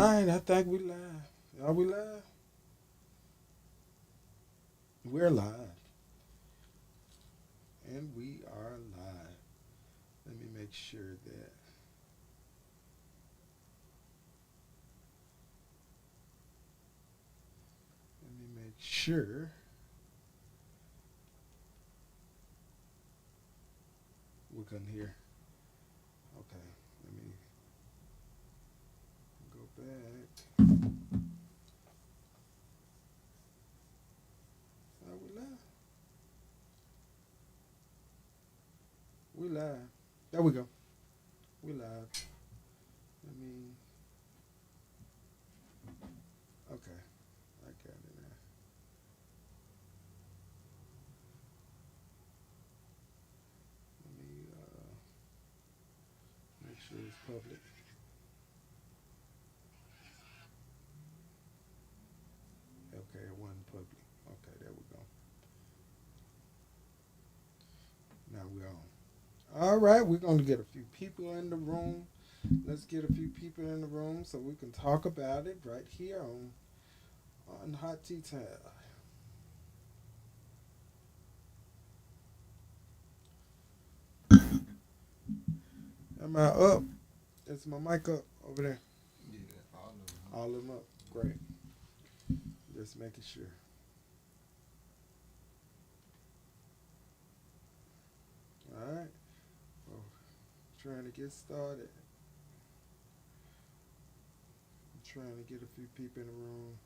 right, I think we live. Are we live? We're live. And we are live. Let me make sure that. Let me make sure we can hear. Okay, let me go back. Are we live? We live. There we go. We live. Let me. Okay, I got it now. Let me make sure it's public. Okay, it wasn't public. Okay, there we go. Now we're on. All right, we're going to get a few people in the room. Let's get a few people in the room so we can talk about it right here on Hot Tea Time. Am I up? Is my mic up over there? Yeah, all of them. All of them up. Great. Just making sure. All right. Well, trying to get started. I'm trying to get a few people in the room.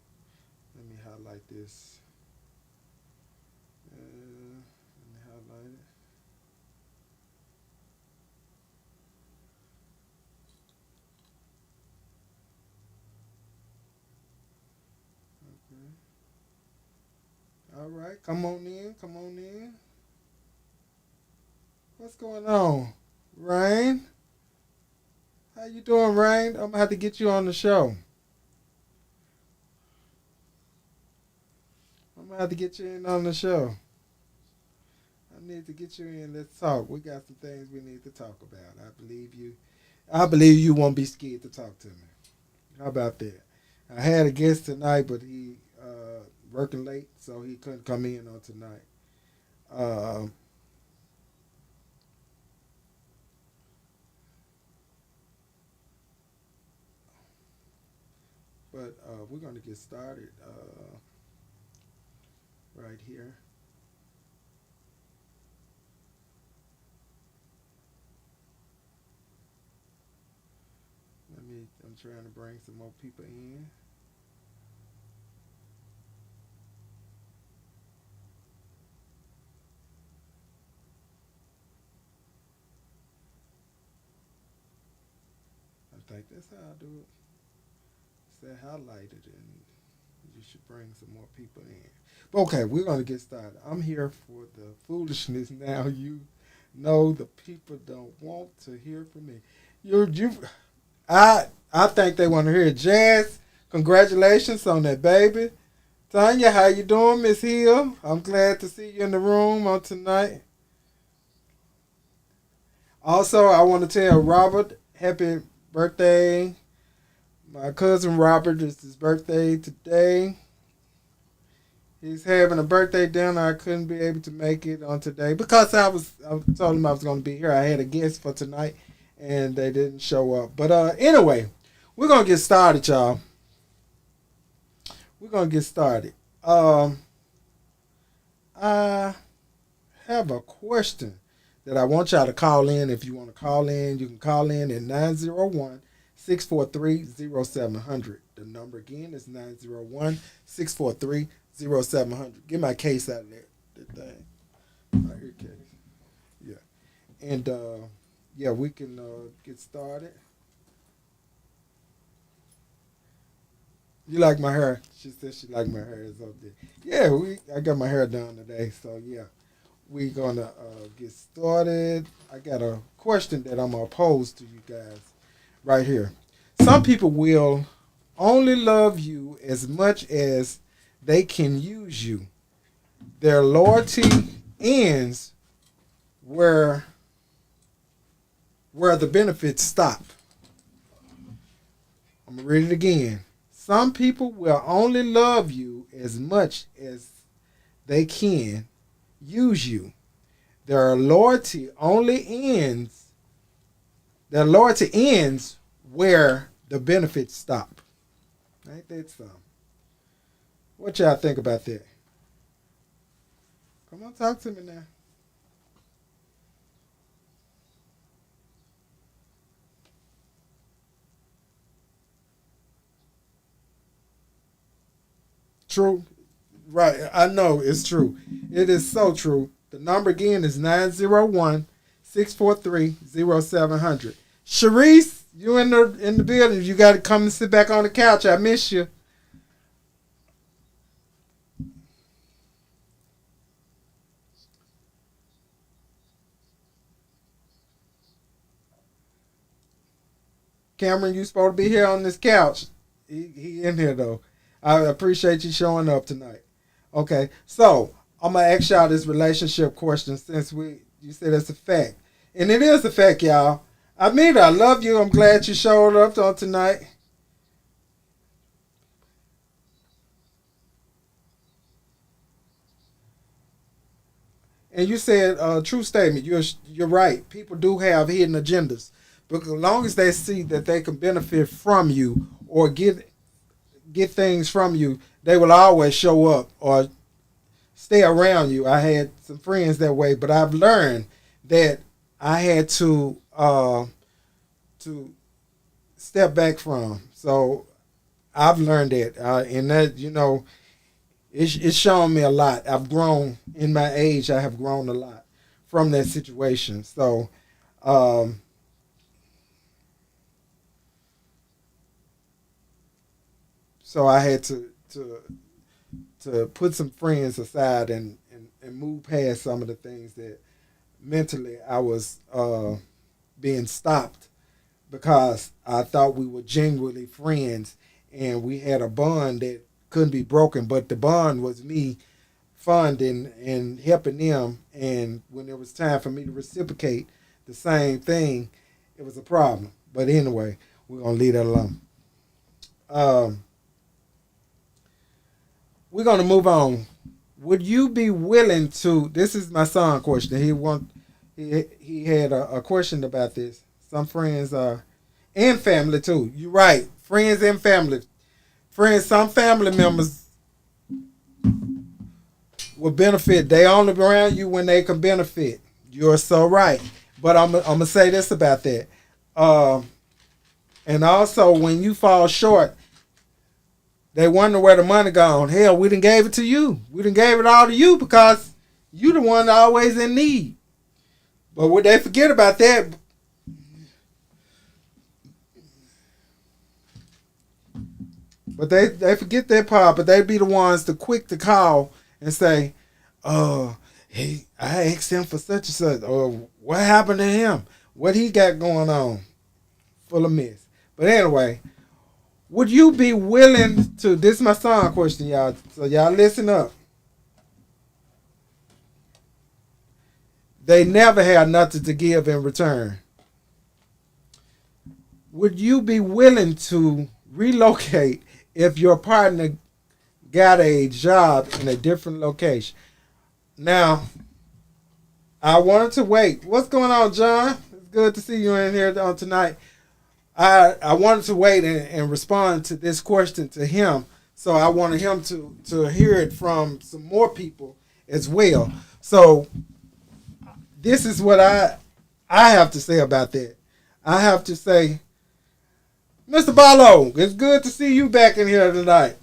Let me highlight this. Let me highlight it. Okay. All right. Come on in. Come on in. What's going on? Rain? How you doing, Rain? I'm gonna have to get you on the show. I'm gonna have to get you in on the show. I need to get you in. Let's talk. We got some things we need to talk about. I believe you. I believe you won't be scared to talk to me. How about that? I had a guest tonight, but he working late, so he couldn't come in on tonight. Uh, but we're gonna get started right here. Let me. I'm trying to bring some more people in. I think that's how I do it. Say highlighted, and you should bring some more people in. But okay, we're gonna get started. I'm here for the foolishness. Now you know the people don't want to hear from me. You. I think they want to hear it. Jazz. Congratulations on that baby. Tanya, how you doing, Miss Hill? I'm glad to see you in the room on tonight. Also, I want to tell Robert happy birthday. My cousin Robert, it's his birthday today. He's having a birthday dinner. I couldn't be able to make it on today because I told him I was going to be here. I had a guest for tonight, and they didn't show up. But anyway, we're gonna get started, y'all. We're gonna get started. I have a question that I want y'all to call in. If you want to call in, you can call in at 901-643-0700. The number again is 901-643-0700. Get my case out of there. That thing. Right here, case. Yeah. And yeah, we can get started. You like my hair? She said she liked my hair. It's up there. Yeah, I got my hair done today, so yeah, we gonna get started. I got a question that I'm gonna pose to you guys right here. Some people will only love you as much as they can use you. Their loyalty ends where the benefits stop. I'm going to read it again. Some people will only love you as much as they can use you. Their loyalty ends where the benefits stop. Ain't that something? What y'all think about that? Come on, talk to me now. True. Right. I know it's true. It is so true. The number again is 901-643-0700. Sharice, you in the building. You got to come and sit back on the couch. I miss you. Cameron, you supposed to be here on this couch. He in here though. I appreciate you showing up tonight. Okay, so I'm gonna ask y'all this relationship question since you said it's a fact, and it is a fact, y'all. I mean, I love you. I'm glad you showed up on tonight. And you said a true statement. You're right. People do have hidden agendas, but as long as they see that they can benefit from you or get things from you, they will always show up or stay around you. I had some friends that way, but I've learned that I had to step back from. So I've learned that, and that it's shown me a lot. I've grown in my age. I have grown a lot from that situation. So um, so I had to put some friends aside and move past some of the things that mentally I was being stopped because I thought we were genuinely friends and we had a bond that couldn't be broken. But the bond was me funding and helping them. And when it was time for me to reciprocate the same thing, it was a problem. But anyway, we're going to leave that alone. Um, we're going to move on. Would you be willing to? This is my son question. He had a question about this. Some friends and family too. You're right, friends and family. Friends, some family members will benefit. They only around you when they can benefit. You're so right. But I'm gonna say this about that. Um, and also, when you fall short, they wonder where the money gone. Hell, we done gave it to you. We done gave it all to you because you the one always in need. But would they forget about that? But they forget that part. But they be the ones the quick to call and say, "Oh, hey, I asked him for such and such. Or what happened to him? What he got going on?" Full of mess. But anyway, would you be willing to? This is my son question, y'all. So y'all listen up. They never had nothing to give in return. Would you be willing to relocate if your partner got a job in a different location? Now, I wanted to wait. What's going on, John? It's good to see you in here on tonight. I wanted to wait and respond to this question to him. So I wanted him to hear it from some more people as well. So this is what I have to say about that. I have to say, Mr. Barlow, it's good to see you back in here tonight.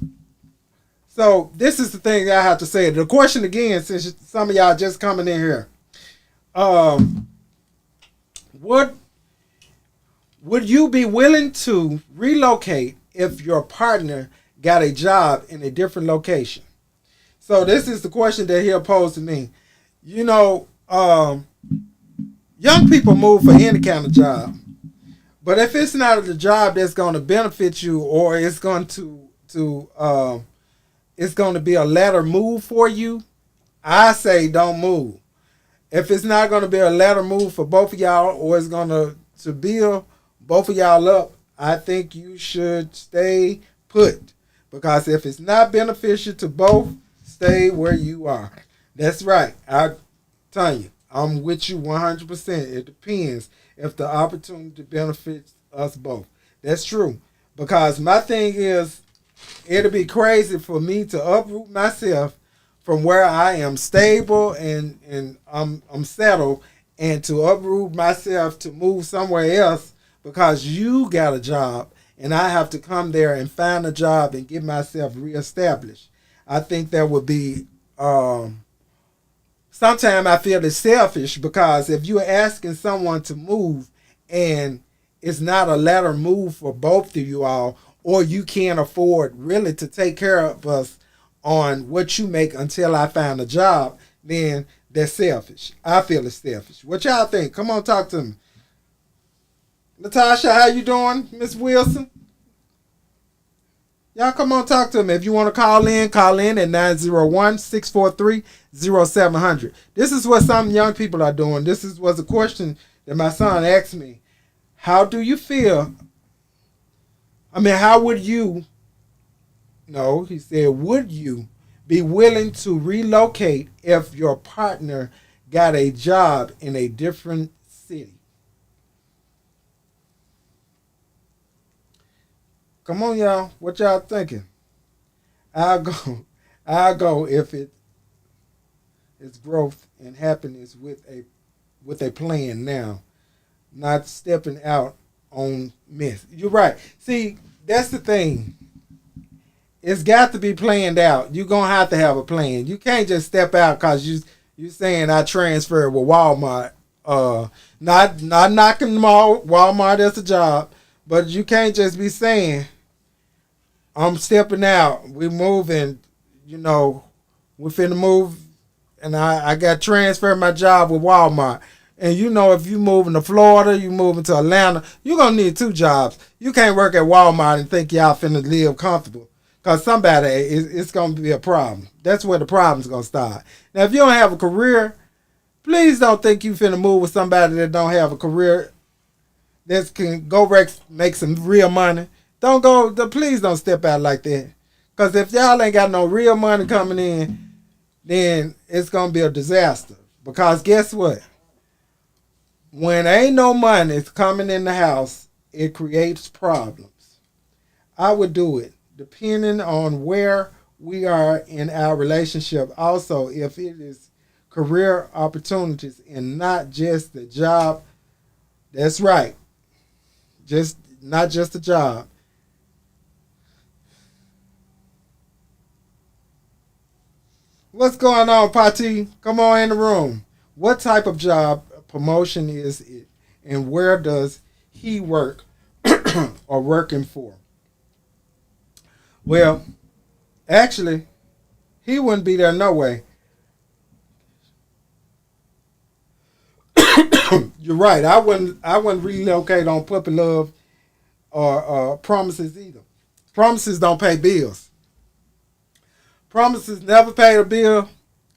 So this is the thing I have to say. The question again, since some of y'all just coming in here, um, what would you be willing to relocate if your partner got a job in a different location? So this is the question that he'll pose to me. You know, young people move for any kind of job, but if it's not a job that's going to benefit you or it's going to it's going to be a lateral move for you, I say don't move. If it's not going to be a lateral move for both of y'all or it's going to build both of y'all up, I think you should stay put. Because if it's not beneficial to both, stay where you are. That's right. I tell you, I'm with you 100%. It depends if the opportunity benefits us both. That's true. Because my thing is, it'll be crazy for me to uproot myself from where I am stable and I'm settled, and to uproot myself to move somewhere else because you got a job and I have to come there and find a job and get myself reestablished. I think that would be sometimes I feel it's selfish because if you're asking someone to move and it's not a lateral move for both of you all, or you can't afford really to take care of us on what you make until I find a job, then that's selfish. I feel it's selfish. What y'all think? Come on, talk to me. Natasha, how you doing? Miss Wilson? Y'all come on, talk to me. If you want to call in at 901-643-0700. This is what some young people are doing. This was a question that my son asked me. How do you feel? I mean, how would you, no, he said, would you be willing to relocate if your partner got a job in a different city? Come on, y'all. What y'all thinking? I'll go. I'll go if it's growth and happiness with a plan now, not stepping out on myth. You're right. See, that's the thing. It's got to be planned out. You're gonna have to have a plan. You can't just step out because you saying I transferred with Walmart. Not knocking Walmart as a job, but you can't just be saying I'm stepping out. We moving. We finna move, and I got transferred my job with Walmart. And if you moving to Florida, you moving to Atlanta, you're going to need 2 jobs. You can't work at Walmart and think y'all finna live comfortable. Because somebody, it's going to be a problem. That's where the problem's going to start. Now, if you don't have a career, please don't think you finna move with somebody that don't have a career that can go make some real money. Please don't step out like that. Because if y'all ain't got no real money coming in, then it's going to be a disaster. Because guess what? When ain't no money coming in the house, it creates problems. I would do it depending on where we are in our relationship. Also, if it is career opportunities and not just the job, that's right. Not just a job. What's going on, Pati? Come on in the room. What type of job promotion is it, and where does he work or working for? Well, actually, he wouldn't be there no way. You're right. I wouldn't relocate on puppy love or promises either. Promises don't pay bills. Promises never paid a bill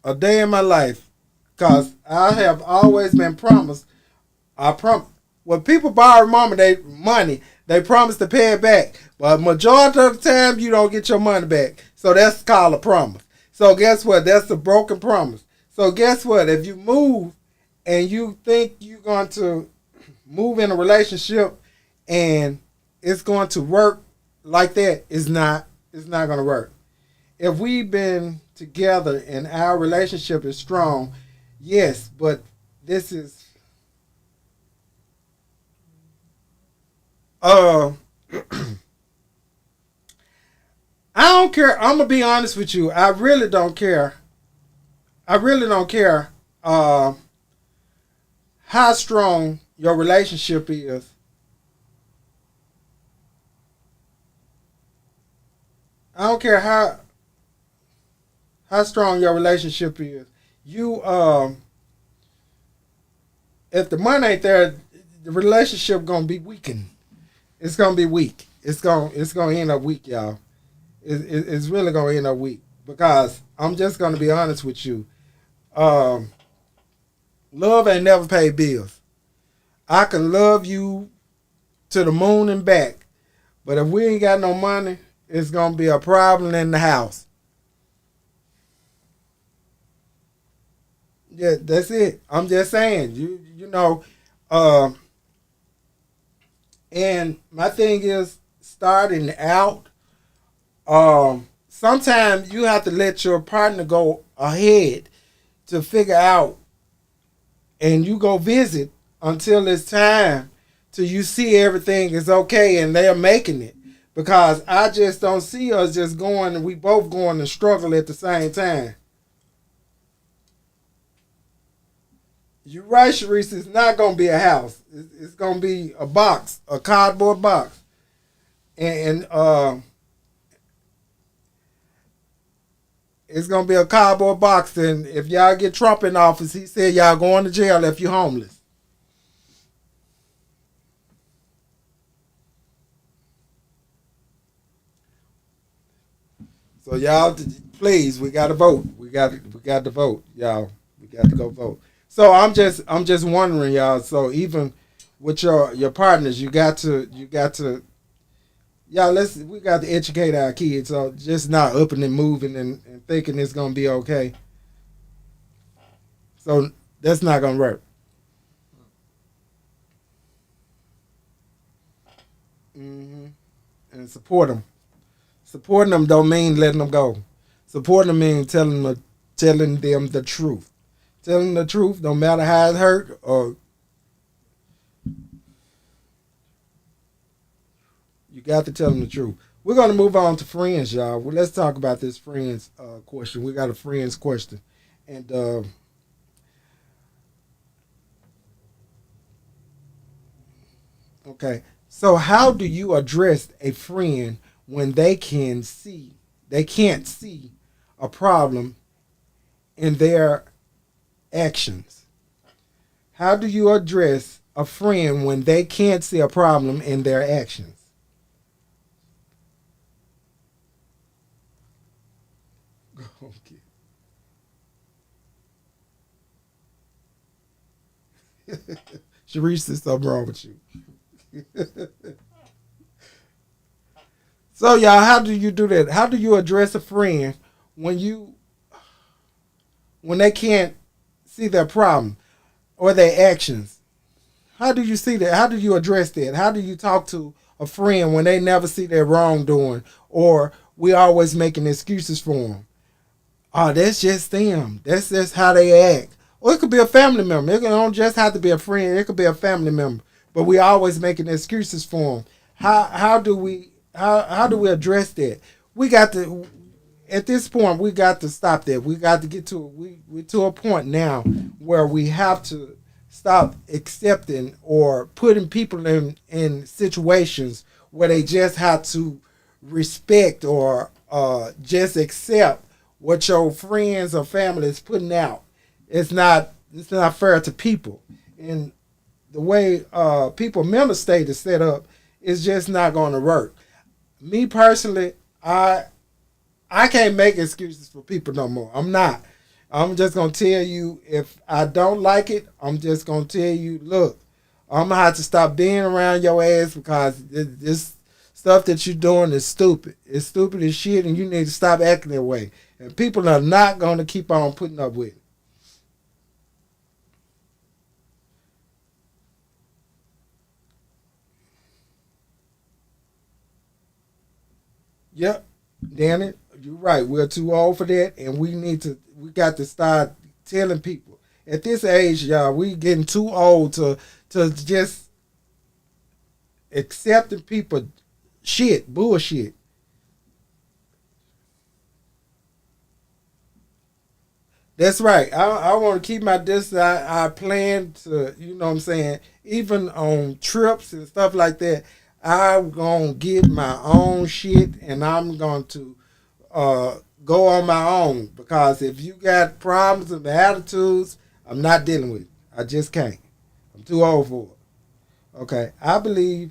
a day in my life, because I have always been promised. When people borrow money, they promise to pay it back. But majority of the time, you don't get your money back. So that's called a promise. So guess what? That's a broken promise. So guess what? If you move and you think you're going to move in a relationship and it's going to work like that, it's not going to work. If we've been together and our relationship is strong, yes, but this is I don't care. I'm gonna be honest with you. I really don't care. I really don't care how strong your relationship is. I don't care how strong your relationship is. You if the money ain't there, the relationship gonna be weakened. It's gonna be weak. It's gonna end up weak, y'all. It's really gonna end up weak, because I'm just gonna be honest with you. Love ain't never paid bills. I can love you to the moon and back, But if we ain't got no money, it's gonna be a problem in the house. Yeah, that's it. I'm just saying, you know, uh, and my thing is starting out. Sometimes you have to let your partner go ahead to figure out, and you go visit until it's time till you see everything is okay and they're making it. Because I just don't see us just going and we both going to struggle at the same time. You're right, Sharice. It's not going to be a house. It's going to be a box, a cardboard box. And it's going to be a cardboard box. And if y'all get Trump in office, he said y'all going to jail if you're homeless. So y'all, please, we got to vote. We got to vote, y'all. We got to go vote. So I'm just wondering, y'all. So even with your partners, you got to y'all. We got to educate our kids. So just not upping and moving and thinking it's gonna be okay. So that's not gonna work. hmm And support them. Supporting them don't mean letting them go. Supporting them means telling them the truth. Telling the truth, no matter how it hurt, or you got to tell them the truth. We're gonna move on to friends, y'all. Well, let's talk about this friends question. We got a friends question, and okay. So, how do you address a friend when they can't see a problem in their actions? How do you address a friend when they can't see a problem in their actions? Okay. Sharice, there's something wrong with you. So, y'all, how do you do that? How do you address a friend when you when they can't see their problem or their actions? How do you see that? How do you address that? How do you talk to a friend when they never see their wrongdoing, or we always making excuses for them? Oh, that's just them. That's just how they act. Or it could be a family member. It don't just have to be a friend. It could be a family member. But we always making excuses for them. How do we address that? We got to At this point we got to stop that. We got to get to we to a point now where we have to stop accepting or putting people in situations where they just have to respect or just accept what your friends or family is putting out. It's not fair to people. And the way people mental state is set up is just not going to work. Me personally, I can't make excuses for people no more. I'm not. I'm just gonna tell you if I don't like it. I'm just gonna tell you, look, I'm gonna have to stop being around your ass because this stuff that you're doing is stupid. It's stupid as shit, and you need to stop acting that way. And people are not gonna keep on putting up with it. Yep, Danny, you're right. We're too old for that, and we got to start telling people at this age, y'all. We getting too old to just accepting people shit bullshit. That's right. I want to keep my distance. I plan to, you know what I'm saying, even on trips and stuff like that. I'm going to get my own shit and I'm going to go on my own because if you got problems and attitudes, I'm not dealing with it. I just can't. I'm too old for it. Okay. I believe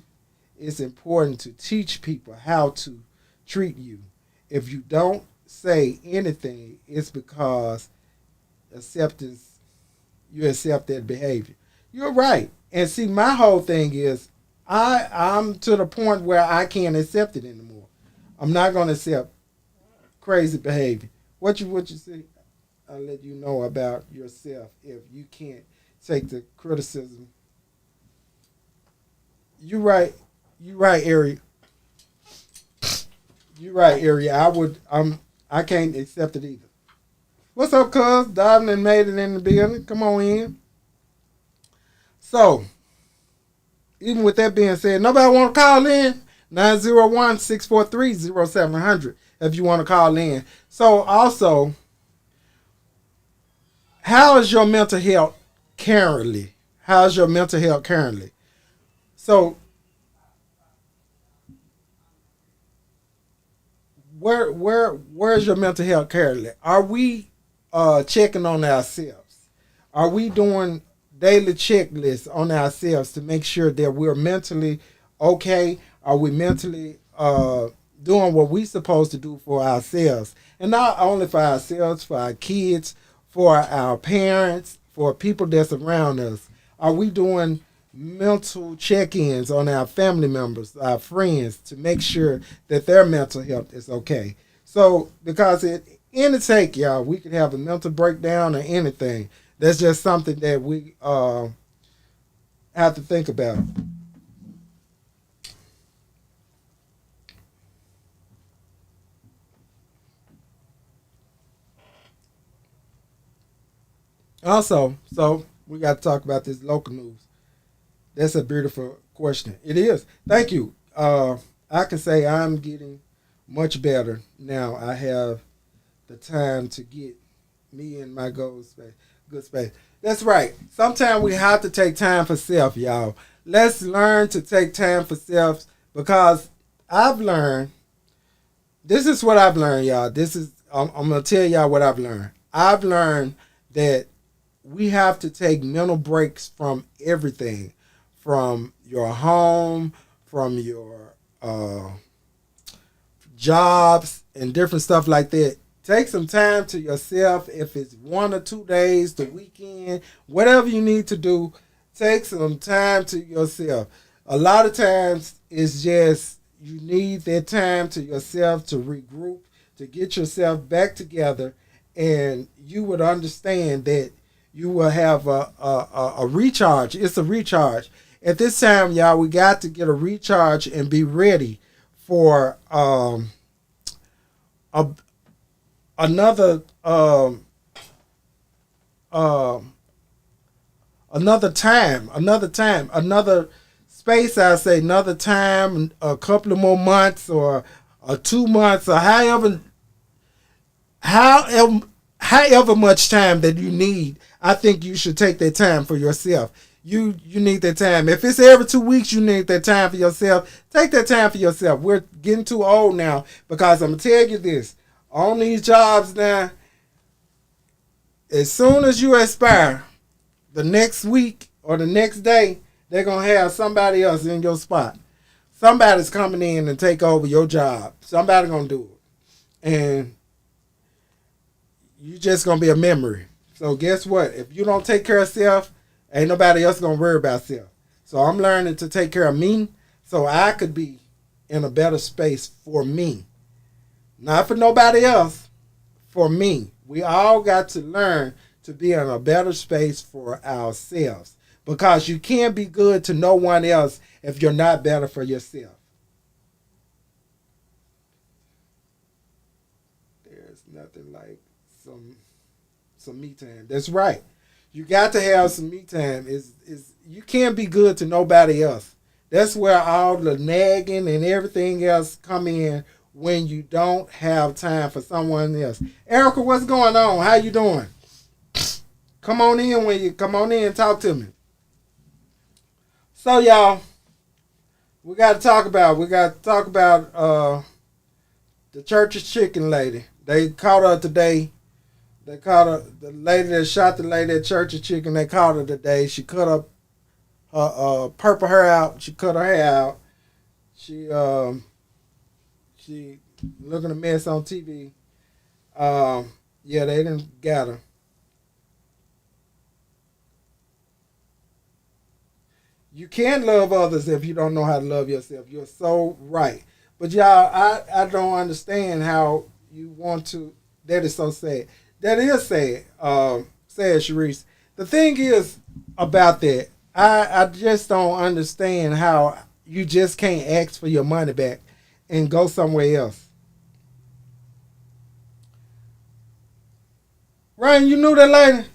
it's important to teach people how to treat you. If you don't say anything, it's because acceptance you accept that behavior. You're right. And see, my whole thing is I'm to the point where I can't accept it anymore. I'm not gonna accept crazy behavior. What you say? I'll let you know about yourself if you can't take the criticism. You right. You right, Ari. You right, Ari. I can't accept it either. What's up, cuz? Diving and made it in the building. Come on in. So, even with that being said, nobody want to call in? 901-643-0700 if you want to call in. So, also, how is your mental health currently? How's your mental health currently? So, where's your mental health currently? Are we checking on ourselves? Are we doing daily checklists on ourselves to make sure that we're mentally okay? Are we mentally doing what we're supposed to do for ourselves? And not only for ourselves, for our kids, for our parents, for people that's around us. Are we doing mental check-ins on our family members, our friends, to make sure that their mental health is okay? So, because any take, y'all, we could have a mental breakdown or anything. That's just something that we have to think about. Also, so we got to talk about this local news. That's a beautiful question. It is. Thank you. I can say I'm getting much better now. I have the time to get me in my goal space, good space. That's right. Sometimes we have to take time for self, y'all. Let's learn to take time for self because I've learned. This is what I've learned, y'all. I'm gonna tell y'all what I've learned. I've learned that we have to take mental breaks from everything, from your home, from your jobs and different stuff like that. Take some time to yourself. If it's 1 or 2 days, the weekend, whatever you need to do, take some time to yourself. A lot of times it's just you need that time to yourself to regroup, to get yourself back together, and you would understand that you will have a recharge. It's a recharge. At this time, y'all, we got to get a recharge and be ready for a, another um, another time, another space. I say another time, a couple of more months or 2 months or however however much time that you need. I think you should take that time for yourself. You need that time. If it's every 2 weeks, you need that time for yourself. Take that time for yourself. We're getting too old now because I'm gonna tell you this: on these jobs now, as soon as you expire, the next week or the next day, they're gonna have somebody else in your spot. Somebody's coming in and take over your job. Somebody gonna do it, and you just gonna be a memory. So guess what? If you don't take care of self, ain't nobody else gonna worry about self. So I'm learning to take care of me, so I could be in a better space for me, not for nobody else. For me, we all got to learn to be in a better space for ourselves because you can't be good to no one else if you're not better for yourself. There's nothing like some some me time. That's right. You got to have some me time. Is you can't be good to nobody else. That's where all the nagging and everything else come in when you don't have time for someone else. Erica, what's going on? How you doing? Come on in when you come on in and talk to me. So y'all, we got to talk about the church's chicken lady. They caught her today. They caught her, the lady that shot the lady at Church of Chicken. They caught her today. She cut her purple hair out. She cut her hair out. She she looking a mess on TV. Yeah, they didn't got her. You can't love others if you don't know how to love yourself. You're so right. But y'all, I don't understand how you want to. That is so sad. That is sad. Sad, Sharice. The thing is about that, I just don't understand how you just can't ask for your money back and go somewhere else. Ryan, you knew that lady?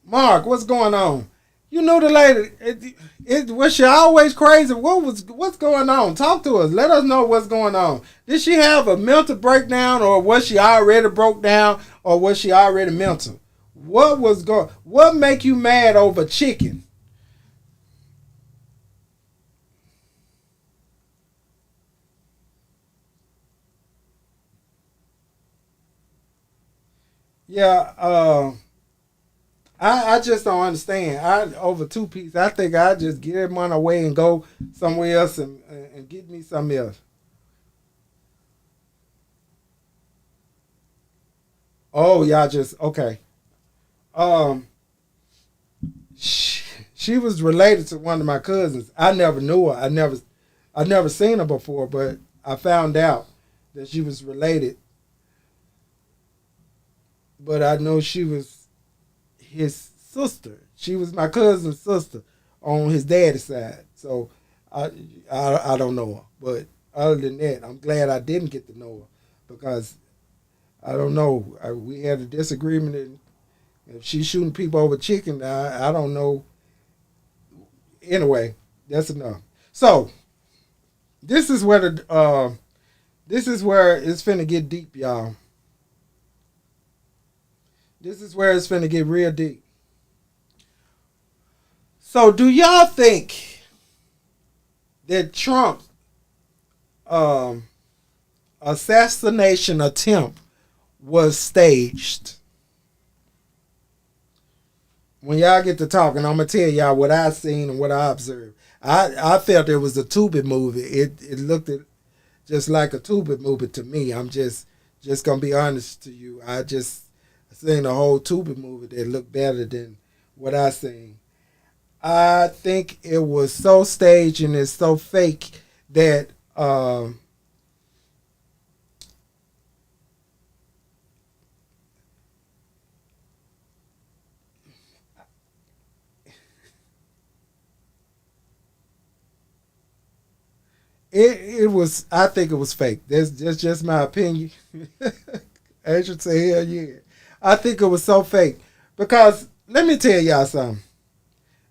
Mark, what's going on? You know the lady. Was she always crazy? What's going on? Talk to us. Let us know what's going on. Did she have a mental breakdown, or was she already broke down, or was she already mental? What was going? What make you mad over chicken? Yeah. I just don't understand. I over 2 piece. I think I just get that money away and go somewhere else and get me something else. Oh, y'all just okay. Um, she was related to one of my cousins. I never knew her. I never seen her before, but I found out that she was related. But I know she was his sister. She was my cousin's sister on his daddy's side. So I I don't know her, but other than that, I'm glad I didn't get to know her because I don't know. We had a disagreement, and if she's shooting people over chicken, I don't know. Anyway, that's enough. So this is where this is where it's finna get deep, y'all. This is where it's finna get real deep. So do y'all think that Trump um, assassination attempt was staged? When y'all get to talking, I'm gonna tell y'all what I seen and what I observed. I felt it was a Tubi movie. It looked just like a Tubi movie to me. I'm just gonna be honest to you. I just seen a whole Tubi movie that looked better than what I seen. I think it was so staged and it's so fake that it was. I think it was fake. That's just my opinion. I should say hell yeah. I think it was so fake because let me tell y'all something.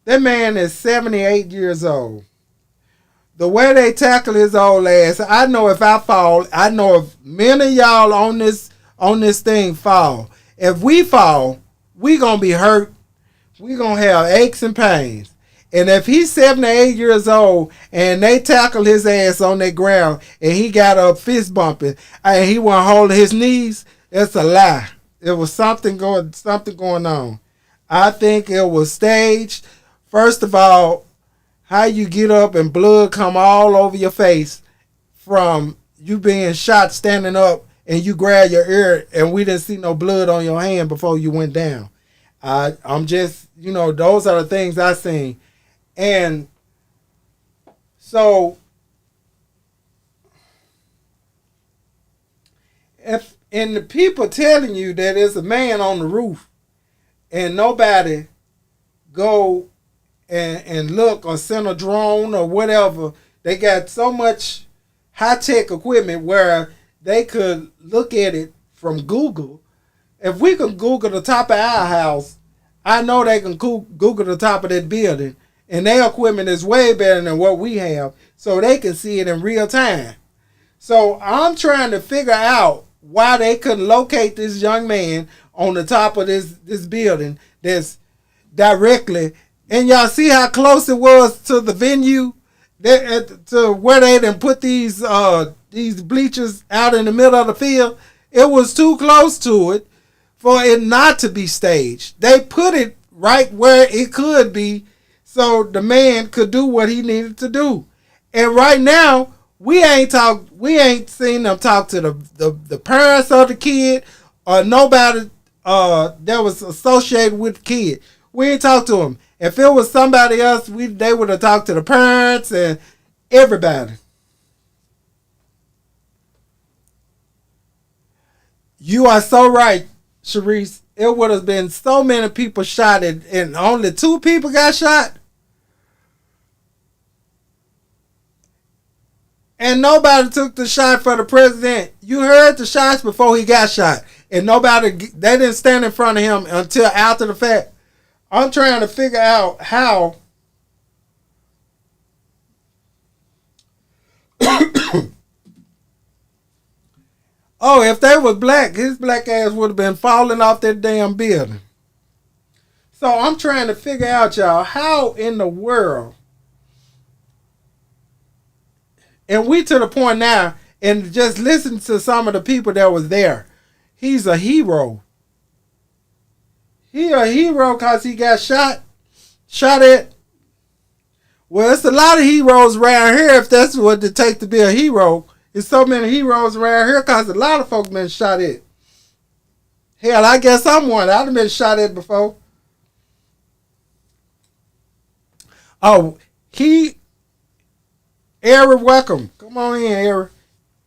That man is 78 years old. The way they tackle his old ass, I know if I fall, I know if many of y'all on this thing fall. If we fall, we gonna be hurt. We gonna have aches and pains. And if he's 78 years old and they tackle his ass on that ground and he got a fist bumping and he wasn't holding his knees, it's a lie. It was something going on. I think it was staged. First of all, how you get up and blood come all over your face from you being shot standing up and you grab your ear and we didn't see no blood on your hand before you went down. I'm just, those are the things I seen. And so if and the people telling you that there's a man on the roof and nobody go and look or send a drone or whatever. They got so much high tech equipment where they could look at it from Google. If we can Google the top of our house, I know they can Google the top of that building, and their equipment is way better than what we have, so they can see it in real time. So I'm trying to figure out why they couldn't locate this young man on the top of this building that's directly. And y'all see how close it was to the venue, to where they didn't put these bleachers out in the middle of the field. It was too close to it for it not to be staged. They put it right where it could be, so the man could do what he needed to do. And right now, we ain't seen them talk to the parents of the kid or nobody that was associated with the kid. We ain't talked to him. If it was somebody else, they would have talked to the parents and everybody. You are so right, Sharice. It would have been so many people shot and only 2 people got shot. And nobody took the shot for the president. You heard the shots before he got shot. And they didn't stand in front of him until after the fact. I'm trying to figure out how. Oh, if they was black, his black ass would have been falling off that damn building. So I'm trying to figure out, y'all, how in the world. And we to the point now, and just listen to some of the people that was there. He's a hero. He a hero because he got shot. Shot at. Well, it's a lot of heroes around here if that's what it takes to be a hero. There's so many heroes around here because a lot of folks been shot at. Hell, I guess I'm one. I've been shot at before. Oh, Eric, welcome. Come on in, Eric.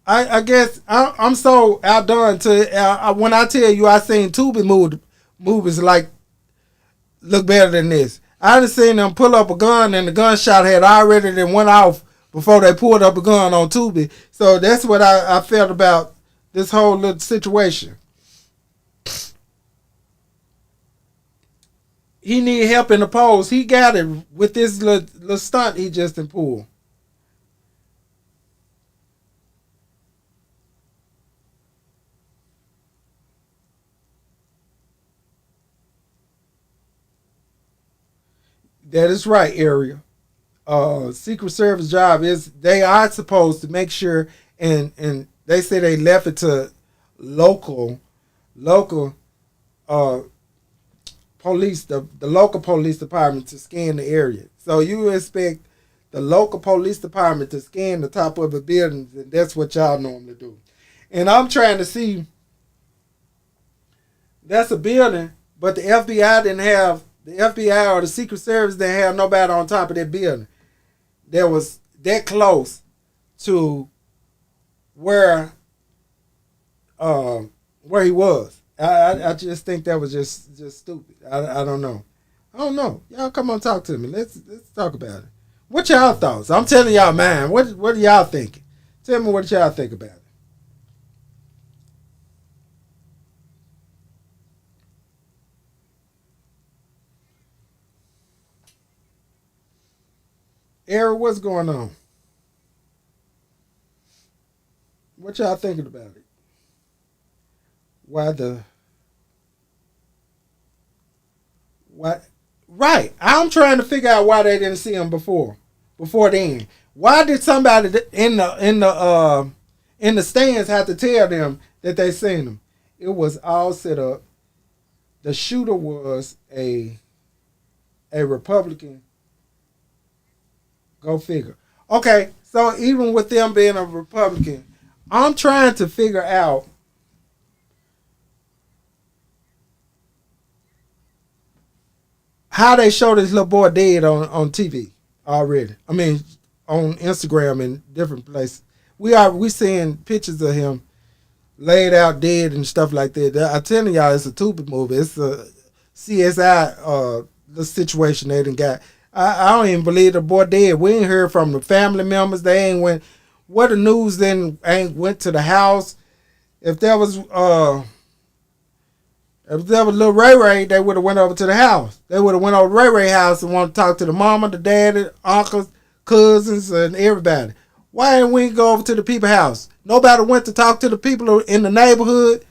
I guess I'm so outdone to when I tell you I seen Tubi movies like look better than this. I done seen them pull up a gun and the gunshot had already then went off before they pulled up a gun on Tubi. So that's what I felt about this whole little situation. He need help in the polls. He got it with this little stunt he just done pulled. That is right, Area. Secret Service job is they are supposed to make sure and they say they left it to local uh police the local police department to scan the area. So you expect the local police department to scan the top of the buildings, and that's what y'all normally do. And I'm trying to see that's a building, but the FBI didn't have the FBI or the Secret Service didn't have nobody on top of that building that was that close to where he was. I just think that was just stupid. I don't know. I don't know. Y'all come on talk to me. Let's talk about it. What y'all thoughts? I'm telling y'all mine. What are y'all thinking? Tell me what y'all think about it. Eric, what's going on? What y'all thinking about it? Why the why? Right, I'm trying to figure out why they didn't see him before then. Why did somebody in the stands have to tell them that they seen him? It was all set up. The shooter was a Republican. Go figure. Okay, so even with them being a Republican, I'm trying to figure out how they show this little boy dead on TV already. I mean, on Instagram and different places. We seeing pictures of him laid out dead and stuff like that. I'm telling y'all, it's a Tubi movie. It's a CSI the situation they done got. I don't even believe the boy dead. We ain't heard from the family members. They ain't went. What the news then ain't went to the house. If there was little Ray Ray, they would have went over to the house. They would have went over to Ray Ray house and want to talk to the mama, the daddy, uncles, cousins, and everybody. Why didn't we go over to the people house? Nobody went to talk to the people in the neighborhood,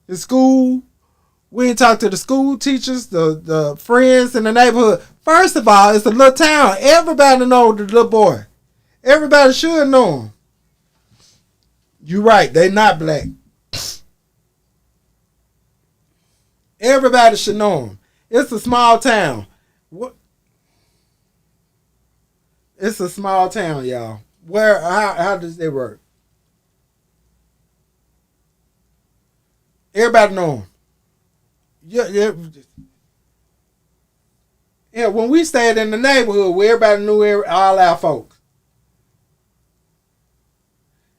the school. We didn't talk to the school teachers, the friends in the neighborhood. First of all, it's a little town. Everybody knows the little boy. Everybody should know him. You right, they not black. Everybody should know him. It's a small town. What? It's a small town, y'all. How does that work? Everybody know him. Yeah, Yeah, when we stayed in the neighborhood where everybody knew all our folks.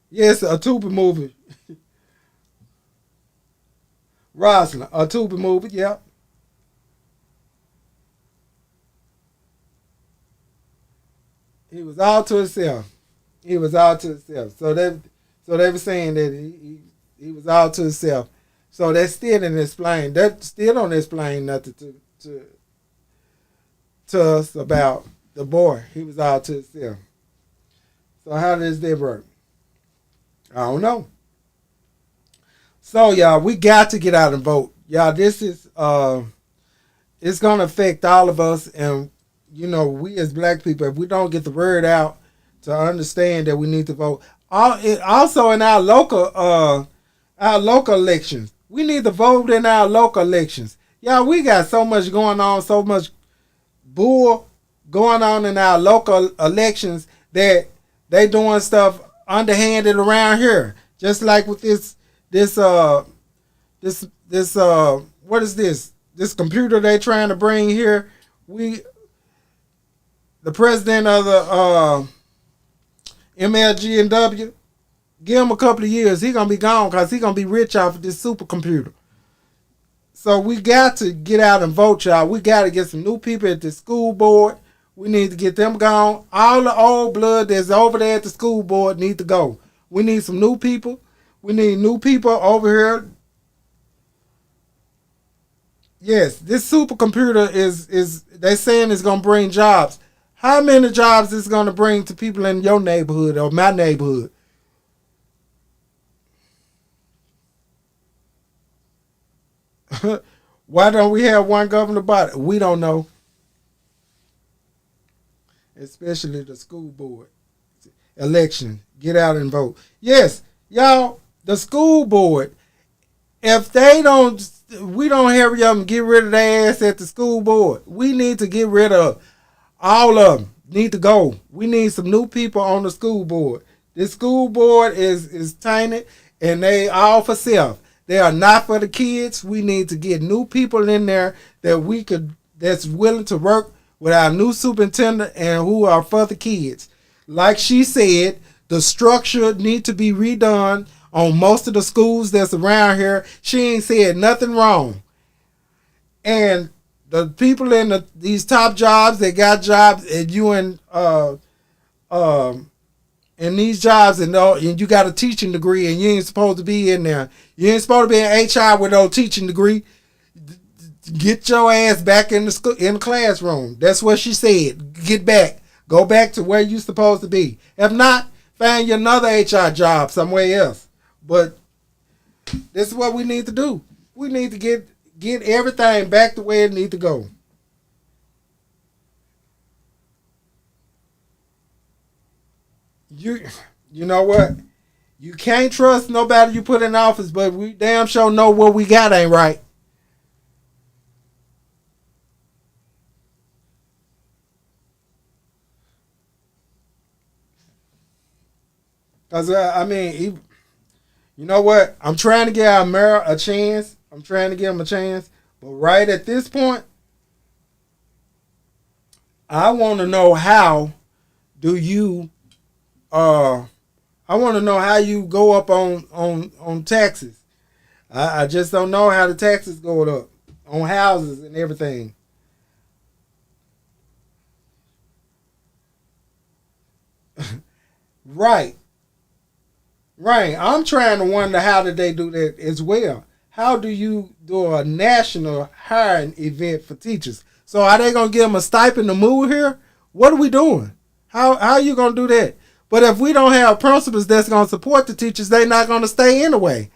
Yes, a tuba movie. Rosalind, a tuba movie, yeah. He was all to himself. He was all to himself. So they were saying that he was all to himself. So that still didn't explain. That still don't explain nothing to us about the boy. He was all to himself. So how does that work? I don't know. So y'all, we got to get out and vote. Y'all, this is it's gonna affect all of us, and we as black people, if we don't get the word out to understand that we need to vote. Also in our local elections, we need to vote in our local elections. Y'all, we got so much going on, so much bull going on in our local elections that they doing stuff underhanded around here. Just like with this what is this? This computer they trying to bring here. The president of the MLG and W, give him a couple of years, he gonna be gone because he gonna be rich off of this supercomputer. So we got to get out and vote, y'all. We got to get some new people at the school board. We need to get them gone. All the old blood that's over there at the school board need to go. We need some new people. We need new people over here. Yes, this supercomputer is they saying it's gonna bring jobs. How many jobs is gonna bring to people in your neighborhood or my neighborhood? Why don't we have one governor body? We don't know. Especially the school board election. Get out and vote. Yes, y'all, the school board, if we don't hurry up and get rid of their ass at the school board. We need to get rid of all of them. Need to go. We need some new people on the school board. This school board is tainted and they all for self. They are not for the kids. We need to get new people in there that's willing to work with our new superintendent and who are for the kids. Like she said, the structure need to be redone on most of the schools that's around here. She ain't said nothing wrong. And the people in these top jobs, they got jobs, and you in these jobs, and you got a teaching degree, and you ain't supposed to be in there. You ain't supposed to be in HR with no teaching degree. Get your ass back in the classroom. That's what she said. Get back. Go back to where you supposed to be. If not, find you another HR job somewhere else. But this is what we need to do. We need to get everything back to where it need to go. You know what? You can't trust nobody you put in office, but we damn sure know what we got ain't right. Cause you know what? I'm trying to give our mayor a chance. I'm trying to give him a chance, but right at this point, I want to know how do you I want to know how you go up on taxes. I just don't know how the taxes go up on houses and everything. Right. Right. I'm trying to wonder how did they do that as well. How do you do a national hiring event for teachers? So are they gonna give them a stipend to move here? What are we doing? How are you gonna do that? But if we don't have principals that's gonna support the teachers, they're not gonna stay anyway.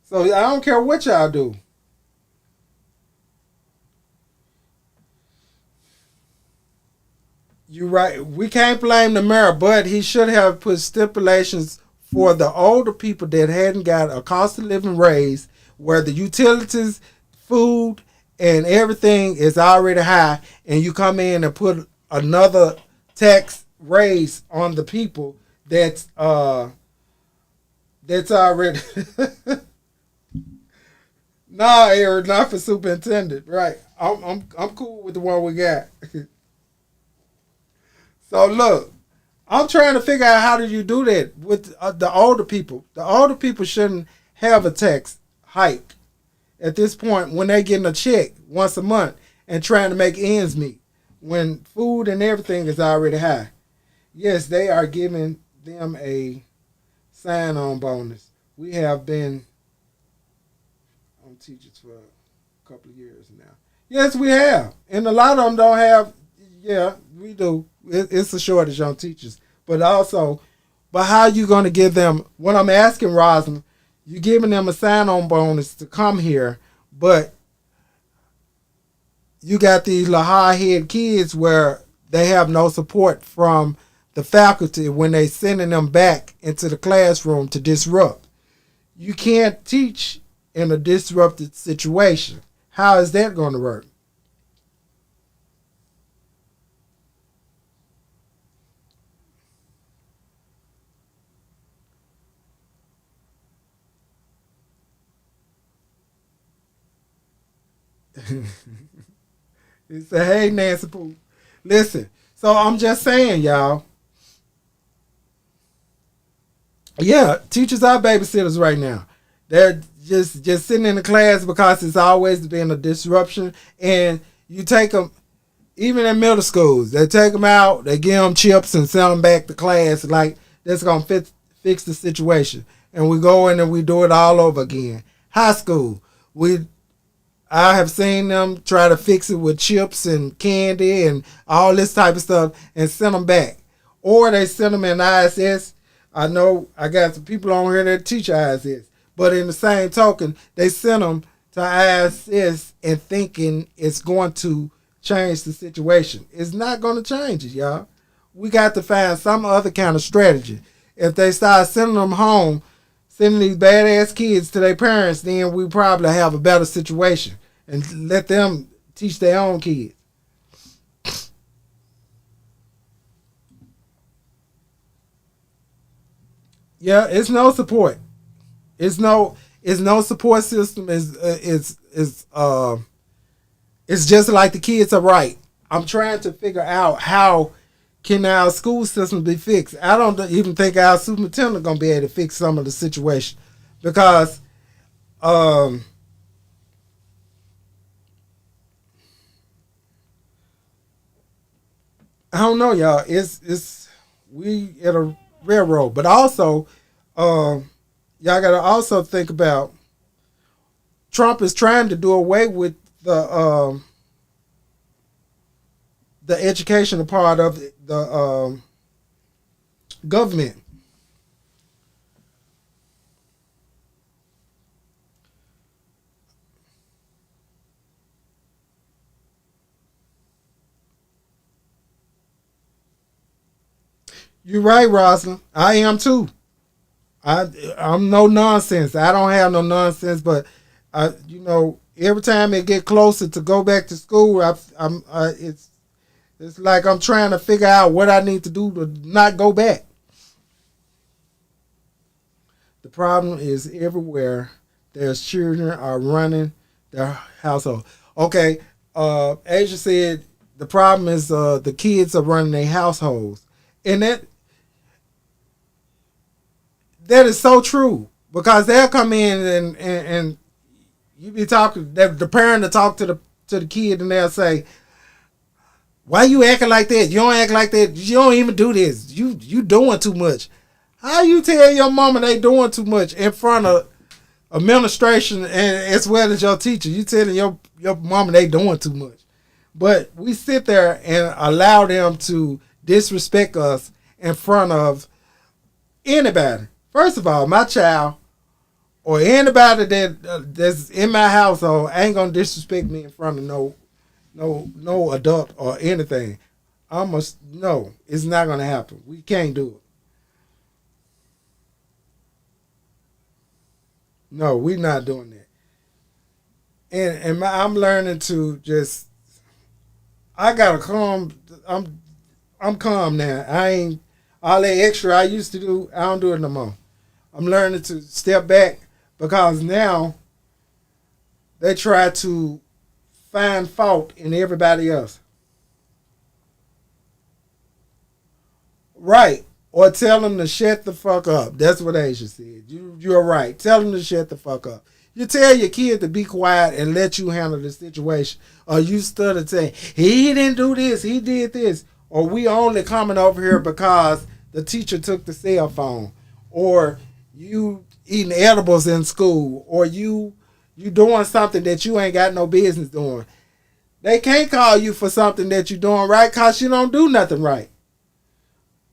So I don't care what y'all do. You're right. We can't blame the mayor, but he should have put stipulations for the older people that hadn't got a cost of living raise, where the utilities, food, and everything is already high, and you come in and put another tax raise on the people That's already. Nah, Eric, not for superintendent. Right. I'm cool with the one we got. So look, I'm trying to figure out how do you do that with the older people. The older people shouldn't have a tax hike at this point when they're getting a check once a month and trying to make ends meet when food and everything is already high. Yes, they are giving them a sign-on bonus. We have been on teachers for a couple of years now. Yes, we have, and a lot of them don't have. Yeah, we do. It's a shortage on teachers, but also, but how you going to give them? What I'm asking, Rosalind, you giving them a sign-on bonus to come here, but you got these hard-head kids where they have no support from the faculty when they sending them back into the classroom to disrupt. You can't teach in a disrupted situation. How is that going to work? He said, "Hey, Nancy Pooh, listen." So I'm just saying, y'all. Yeah, teachers are babysitters right now. They're just sitting in the class because it's always been a disruption. And you take them, even in middle schools, they take them out, they give them chips and send them back to class like that's gonna fix the situation. And we go in and we do it all over again. High school, we I have seen them try to fix it with chips and candy and all this type of stuff and send them back. Or they send them in ISS. I know I got some people on here that teach ISS. But in the same token, they send them to ISS and thinking it's going to change the situation. It's not going to change it, y'all. We got to find some other kind of strategy. If they start sending them home, sending these badass kids to their parents, then we probably have a better situation and let them teach their own kids. Yeah, it's no support. It's no support system. It's just like the kids are right. I'm trying to figure out how can our school system be fixed. I don't even think our superintendent gonna be able to fix some of the situation because um, I don't know, y'all. It's we at a railroad, but also y'all got to also think about Trump is trying to do away with the educational part of the government. You're right, Rosalind. I am too. I'm no nonsense. I don't have no nonsense, but every time it get closer to go back to school, it's like I'm trying to figure out what I need to do to not go back. The problem is everywhere. There's children are running their household. Okay, Asia said the problem is the kids are running their households, and that is so true because they'll come in and you be talking. The parent to talk to the kid and they'll say, "Why you acting like that? You don't act like that. You don't even do this. You doing too much." How you tell your mama they doing too much in front of administration and as well as your teacher? You telling your mama they doing too much, but we sit there and allow them to disrespect us in front of anybody. First of all, my child or anybody that's in my household ain't gonna disrespect me in front of no adult or anything. I must no, it's not gonna happen. We can't do it. No, we're not doing that. I'm learning to just I gotta calm. I'm calm now. I ain't all that extra I used to do. I don't do it no more. I'm learning to step back because now they try to find fault in everybody else. Right. Or tell them to shut the fuck up. That's what Asia said. You're right. Tell them to shut the fuck up. You tell your kid to be quiet and let you handle the situation. Or you stutter saying, he didn't do this, he did this. Or we only coming over here because the teacher took the cell phone. Or you eating edibles in school. Or you doing something that you ain't got no business doing. They can't call you for something that you're doing right because you don't do nothing right.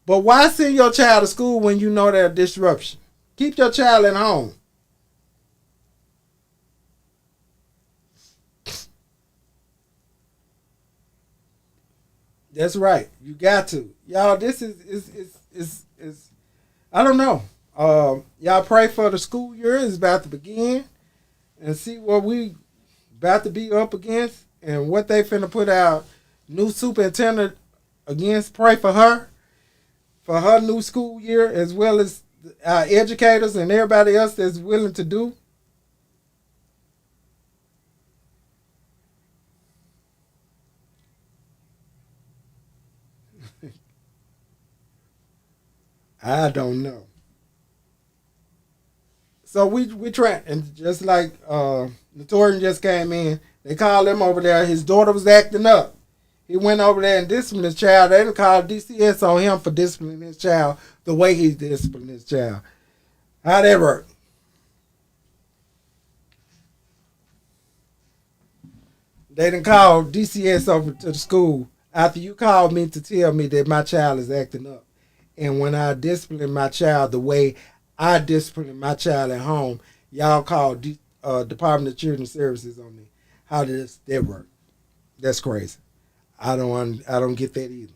But why send your child to school when you know there's disruption? Keep your child at home. That's right. You got to. Y'all, this is I don't know. Y'all pray for the school year is about to begin and see what we about to be up against and what they finna put out new superintendent against. Pray for her new school year, as well as our educators and everybody else that's willing to do. I don't know. So we try, and just like Notorian just came in, they called him over there. His daughter was acting up. He went over there and disciplined his child. They didn't call DCS on him for disciplining his child the way he disciplined his child. How that work? They didn't call DCS over to the school after you called me to tell me that my child is acting up. And when I discipline my child the way I discipline my child at home, y'all call Department of Children's Services on me. How does that work? That's crazy. I don't get that either.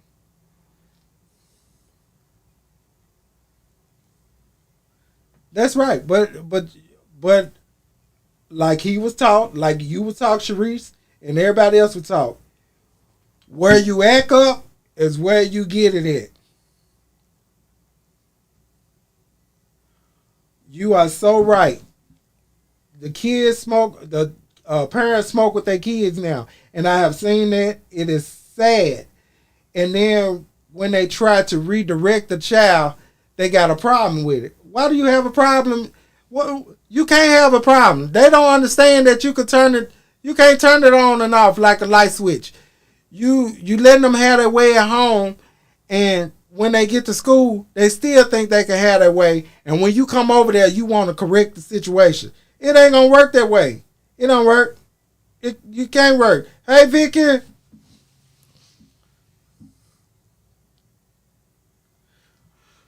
That's right. But like he was taught, like you was taught, Sharice, and everybody else was taught. Where you act up is where you get it at. You are so right. The kids smoke. The parents smoke with their kids now, and I have seen that. It is sad. And then when they try to redirect the child, they got a problem with it. Why do you have a problem? Well, you can't have a problem. They don't understand that you could turn it. You can't turn it on and off like a light switch. You letting them have their way at home, and when they get to school, they still think they can have their way. And when you come over there, you want to correct the situation. It ain't gonna work that way. It don't work. You can't work. Hey, Vicky.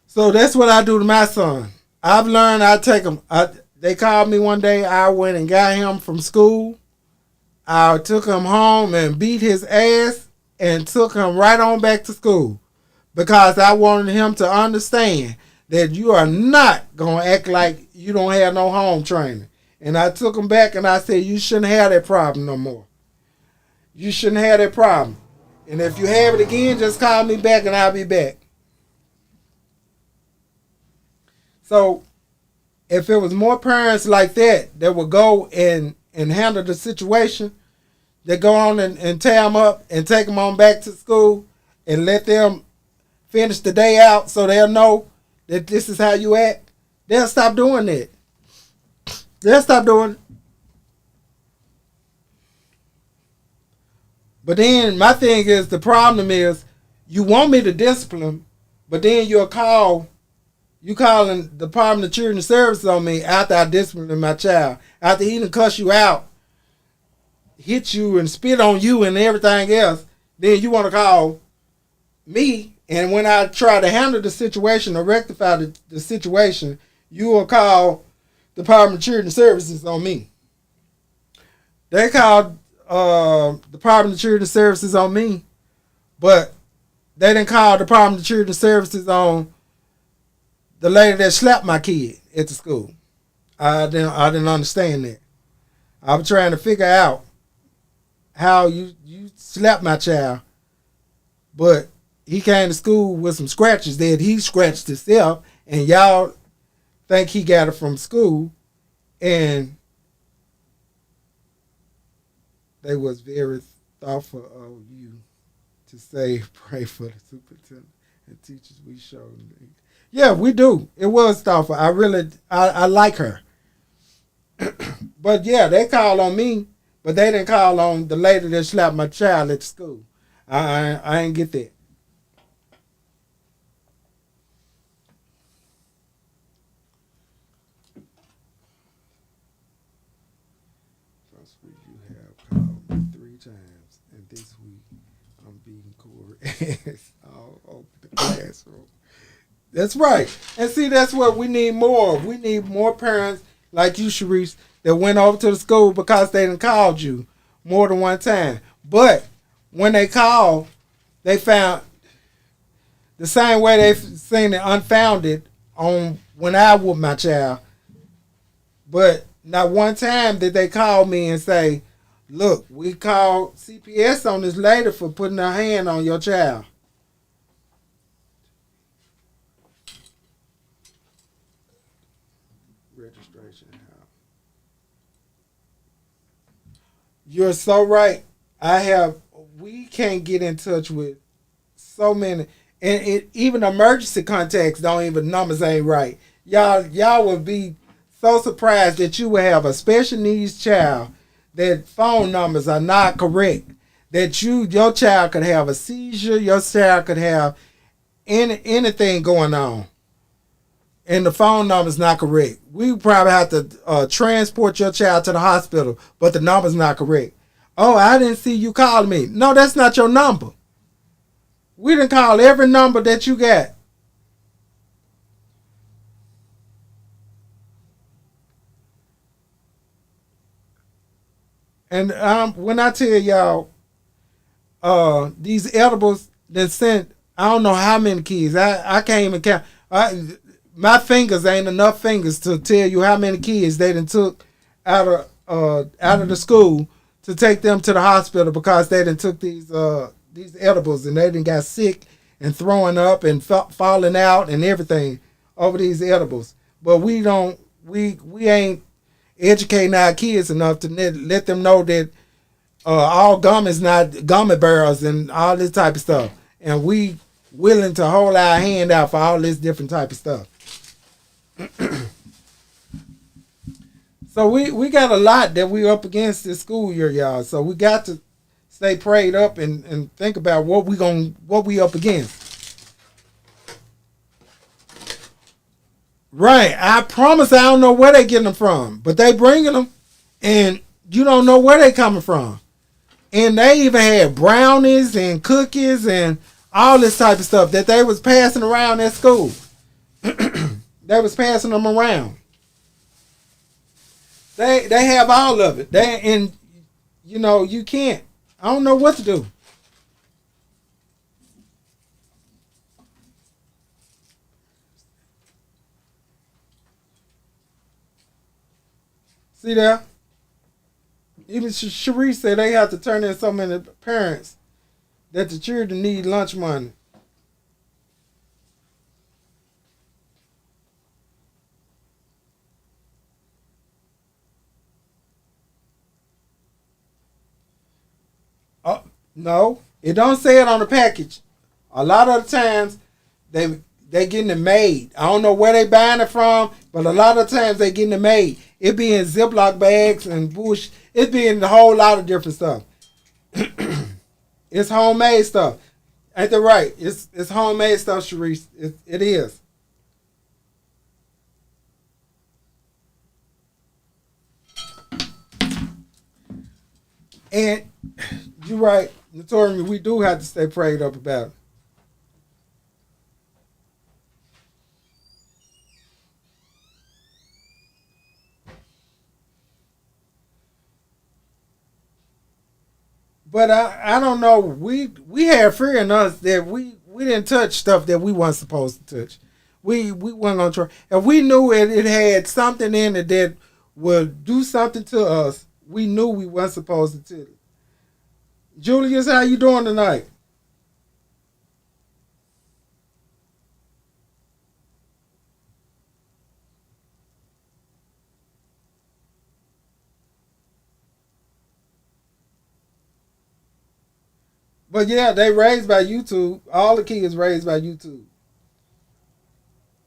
So that's what I do to my son. I've learned I take him. They called me one day. I went and got him from school. I took him home and beat his ass and took him right on back to school because I wanted him to understand that you are not going to act like you don't have no home training. And I took him back and I said, you shouldn't have that problem no more. You shouldn't have that problem. And if you have it again, just call me back and I'll be back. So if it was more parents like that would go and handle the situation, that go on and tear them up and take them on back to school and let them finish the day out so they'll know that this is how you act, they'll stop doing that. They'll stop doing it. But then my thing is, the problem is, you want me to discipline, but then you calling the Department of Children's Services on me after I discipline my child, after he done cuss you out, hit you and spit on you and everything else. Then you want to call me, and when I try to handle the situation or rectify the situation, you will call Department of Children's Services on me. They called Department of Children's Services on me, but they didn't call Department of Children's Services on the lady that slapped my kid at the school. I didn't understand that. I was trying to figure out how you slapped my child, but he came to school with some scratches that he scratched himself, and y'all think he got it from school, and they was very thoughtful of you to say pray for the superintendent and teachers. We showed them. Yeah, we do. It was thoughtful. I like her. But yeah, they called on me, but they didn't call on the lady that slapped my child at school. I ain't get that. Last week you have called me 3 times, and this week I'm beating Corey ass all over the classroom. That's right. And see, that's what we need more of. We need more parents like you, Sharice, that went over to the school because they didn't called you more than one time. But when they called, they found the same way they've seen it unfounded on when I whooped my child. But not one time did they call me and say, look, we called CPS on this lady for putting her hand on your child. Registration. You're so right. We can't get in touch with so many, and even emergency contacts don't even, numbers ain't right. Y'all would be so surprised that you would have a special needs child that phone numbers are not correct. That your child could have a seizure, your child could have anything going on, and the phone number's not correct. We probably have to transport your child to the hospital, but the number's not correct. Oh, I didn't see you calling me. No, that's not your number. We didn't call every number that you got. And when I tell y'all, these edibles that sent, I don't know how many kids. I can't even count. My fingers ain't enough fingers to tell you how many kids they done took out of the school to take them to the hospital because they done took these edibles and they done got sick and throwing up and falling out and everything over these edibles. But we ain't educating our kids enough to let them know that all gum is not gummy bears and all this type of stuff. And we willing to hold our hand out for all this different type of stuff. So we got a lot that we up against this school year, y'all. So we got to stay prayed up and think about what we up against. Right. I promise I don't know where they getting them from, but they bringing them, and you don't know where they coming from. And they even had brownies and cookies and all this type of stuff that they was passing around at school. They was passing them around. They have all of it. And you can't. I don't know what to do. See there? Even Sharice said they have to turn in so many parents that the children need lunch money. No, it don't say it on the package. A lot of the times they getting it made. I don't know where they buying it from, but a lot of times they getting it made. It be in Ziploc bags and bush. It be in a whole lot of different stuff. It's homemade stuff. Ain't that right? It's homemade stuff, Sharice. It is. And you're right, Notorious, we do have to stay prayed up about it. But I don't know. We had fear in us that we didn't touch stuff that we weren't supposed to touch. We weren't gonna try. If we knew it had something in it that would do something to us, we knew we weren't supposed to. Julius, how you doing tonight? But yeah, they raised by YouTube. All the kids raised by YouTube.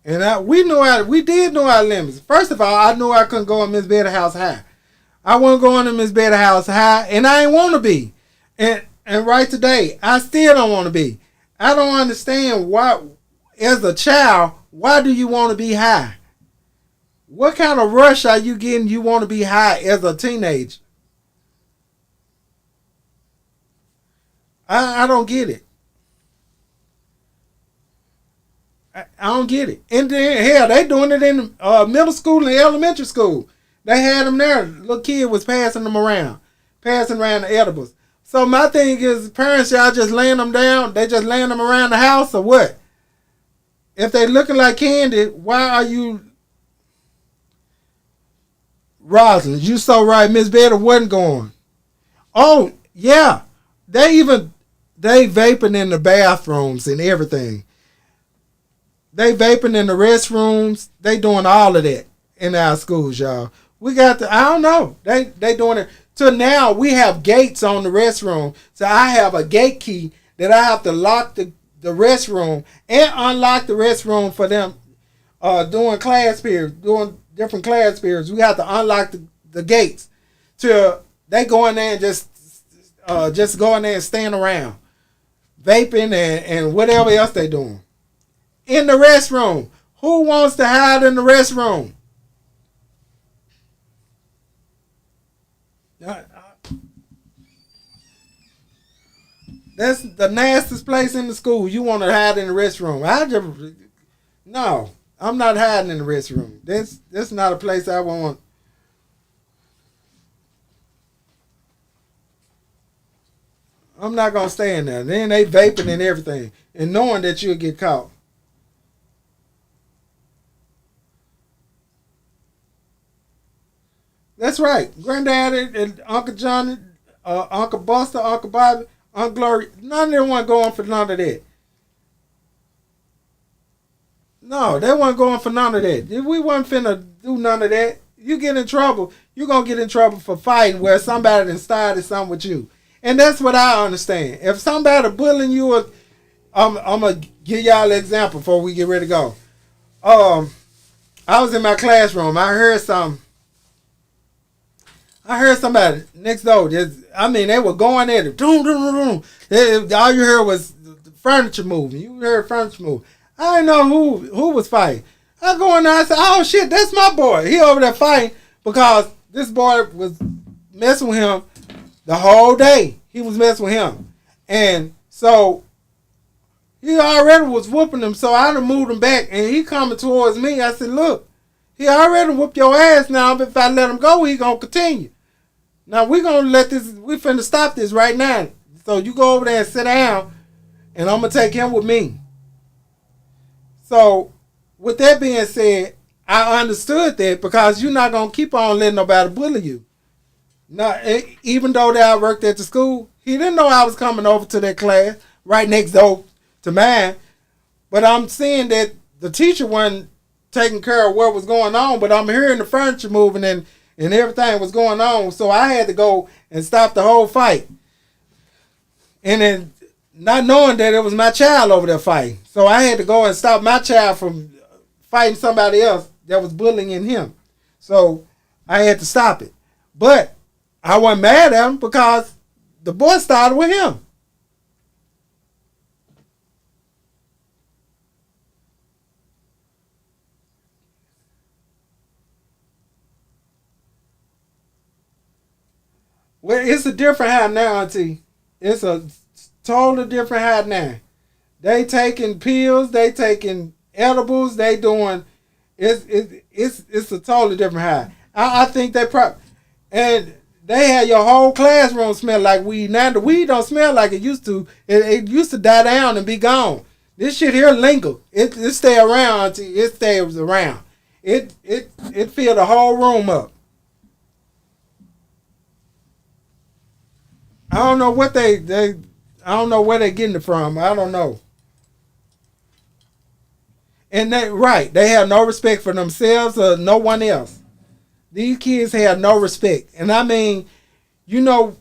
And we did know our limits. First of all, I knew I couldn't go in Miss Betty House High. I wasn't going to Miss Betty House High, and I ain't want to be. And right today, I still don't want to be. I don't understand why, as a child, why do you want to be high? What kind of rush are you getting? You want to be high as a teenager? I don't get it. I don't get it. And then, hell, they doing it in middle school and elementary school. They had them there. Little kid was passing them around. Passing around the edibles. So my thing is, parents, y'all just laying them down. They just laying them around the house or what? If they looking like candy, why are you... Rosalind, you so right. Miss Betty wasn't going. Oh, yeah. They vaping in the bathrooms and everything. They vaping in the restrooms. They doing all of that in our schools, y'all. We got the, I don't know. They doing it. So now we have gates on the restroom. So I have a gate key that I have to lock the restroom and unlock the restroom for them doing class periods, doing different class periods. We have to unlock the gates till they go in there and just go in there and stand around vaping and whatever else they doing in the restroom. Who wants to hide in the restroom? That's the nastiest place in the school. You want to hide in the restroom? No, I'm not hiding in the restroom. That's not a place I want. I'm not gonna stay in there. Then they vaping and everything, and knowing that you'll get caught. That's right. Granddaddy and Uncle Johnny, Uncle Buster, Uncle Bobby, Uncle Glory, none of them weren't going for none of that. No, they weren't going for none of that. We wasn't finna do none of that. You get in trouble, you're going to get in trouble for fighting where somebody done started something with you. And that's what I understand. If somebody bullying you, I'm going to give y'all an example before we get ready to go. I was in my classroom. I heard somebody next door. They were going at it. Doom, doom, doom. All you heard was the furniture moving. You heard furniture move. I didn't know who was fighting. I go in there. I said, "Oh shit, that's my boy. He over there fighting because this boy was messing with him the whole day. He was messing with him, and so he already was whooping him. So I done moved him back, and he coming towards me. I said, look, he already whooped your ass now. But if I let him go, he gonna continue. Now we finna stop this right now. So you go over there and sit down, and I'm gonna take him with me." So with that being said, I understood that because you're not gonna keep on letting nobody bully you. Now, even though that I worked at the school, he didn't know I was coming over to that class right next door to mine. But I'm seeing that the teacher wasn't taking care of what was going on, but I'm hearing the furniture moving and everything was going on. So I had to go and stop the whole fight. And then not knowing that it was my child over there fighting. So I had to go and stop my child from fighting somebody else that was bullying him. So I had to stop it. But I wasn't mad at him because the boy started with him. Well, it's a different high now, Auntie. It's a totally different high now. They taking pills, they taking edibles, they doing it's a totally different high. I think they and they had your whole classroom smell like weed. Now the weed don't smell like it used to. It used to die down and be gone. This shit here linger. It stay around until it stays around. It fill the whole room up. I don't know what I don't know where they getting it from. I don't know. And they have no respect for themselves or no one else. These kids have no respect. And I mean, you know,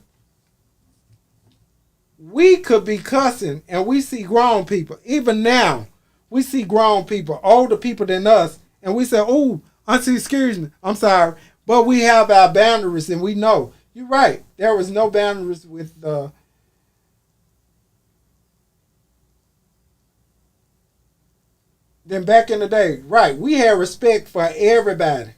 we could be cussing and we see grown people. Even now, we see grown people, older people than us, and we say, "Oh, auntie, excuse me, I'm sorry." But we have our boundaries and we know. You're right. There was no boundaries with then back in the day. Right. We had respect for everybody.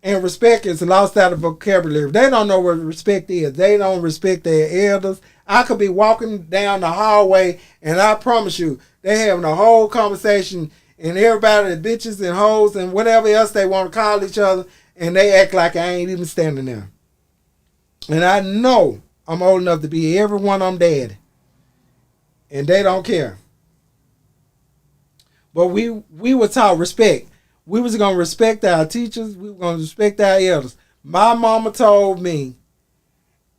And respect is lost out of vocabulary. They don't know what respect is. They don't respect their elders. I could be walking down the hallway, and I promise you, they having a whole conversation, and everybody, the bitches and hoes and whatever else they want to call each other, and they act like I ain't even standing there. And I know I'm old enough to be everyone I'm daddy, and they don't care. But we were taught respect. We was gonna respect our teachers. We were gonna respect our elders. My mama told me,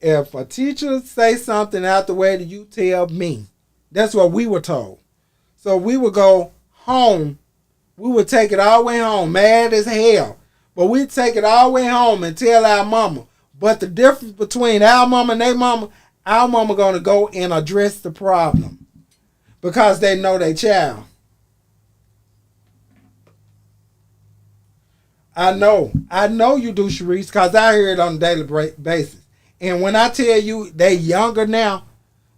if a teacher say something out the way, that you tell me. That's what we were told. So we would go home. We would take it all the way home, mad as hell. But we'd take it all the way home and tell our mama. But the difference between our mama and their mama, our mama gonna go and address the problem because they know their child. I know you do, Sharice, because I hear it on a daily basis. And when I tell you they younger now,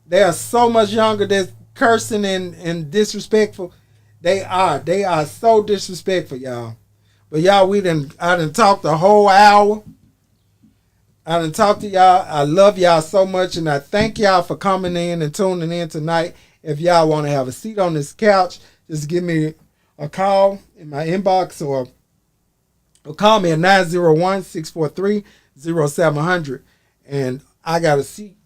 they are so much younger than cursing and disrespectful. They are so disrespectful, y'all. But y'all, I done talked the whole hour. I done talked to y'all. I love y'all so much, and I thank y'all for coming in and tuning in tonight. If y'all want to have a seat on this couch, just give me a call in my inbox or call me at 901-643-0700. And I got a seat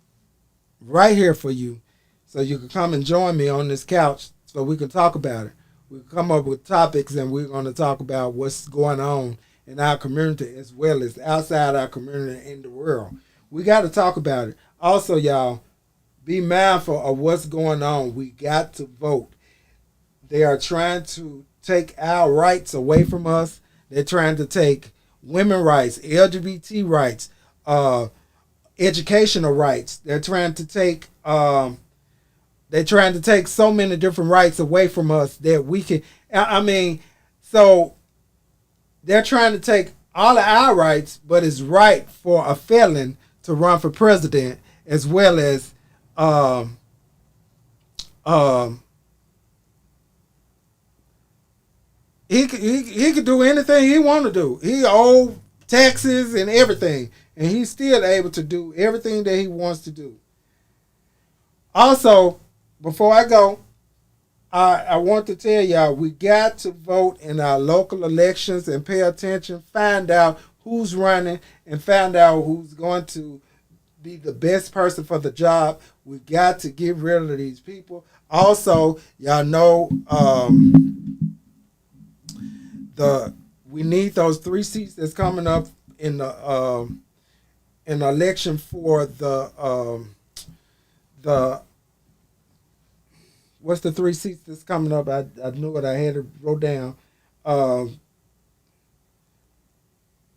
right here for you so you can come and join me on this couch so we can talk about it. We come up with topics and we're going to talk about what's going on in our community as well as outside our community and in the world. We got to talk about it. Also, y'all, be mindful of what's going on. We got to vote. They are trying to take our rights away from us. They're trying to take women's rights, LGBT rights, educational rights. They're trying to take so many different rights away from us that we can. I mean, so they're trying to take all of our rights, but it's right for a felon to run for president as well as um, um, he could do anything he want to do. He owe taxes and everything, and he's still able to do everything that he wants to do. Also, before I go, I want to tell y'all we got to vote in our local elections and pay attention, find out who's running, and find out who's going to be the best person for the job. We got to get rid of these people. Also, y'all know we need those 3 seats that's coming up in the election for the what's the 3 seats that's coming up? I knew it. I had it wrote down.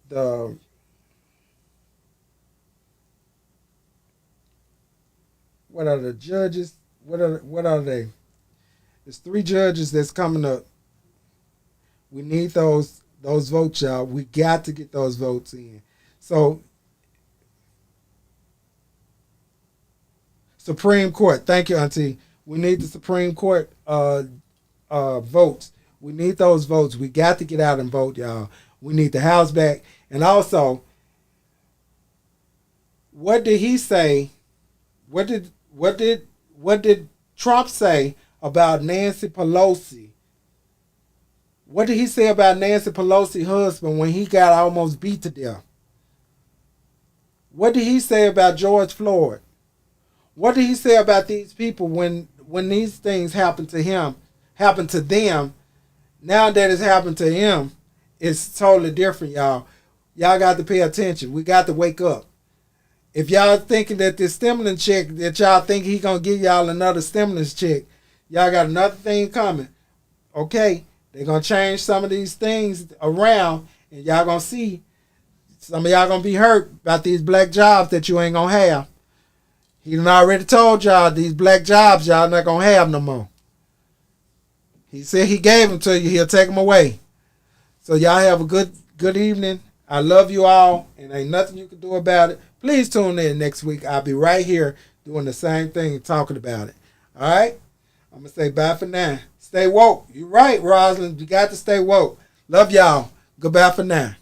The What are the judges? What are they? There's 3 judges that's coming up. We need those votes, y'all. We got to get those votes in. So, Supreme Court. Thank you, Auntie. We need the Supreme Court votes. We need those votes. We got to get out and vote, y'all. We need the House back. And also, what did he say? What did Trump say about Nancy Pelosi? What did he say about Nancy Pelosi's husband when he got almost beat to death? What did he say about George Floyd? What did he say about these people when these things happen to them? Now that it's happened to him, it's totally different, y'all. Y'all got to pay attention. We got to wake up. If y'all thinking that this stimulus check, that y'all think he gonna give y'all another stimulus check, y'all got another thing coming. Okay, they're gonna change some of these things around, and y'all gonna see Some of y'all gonna be hurt about these black jobs that you ain't gonna have. He done already told y'all these black jobs y'all not gonna have no more. He said he gave them to you. He'll take them away. So y'all have a good evening. I love you all, and ain't nothing you can do about it. Please tune in next week. I'll be right here doing the same thing, talking about it. All right? I'm going to say bye for now. Stay woke. You're right, Rosalind. You got to stay woke. Love y'all. Goodbye for now.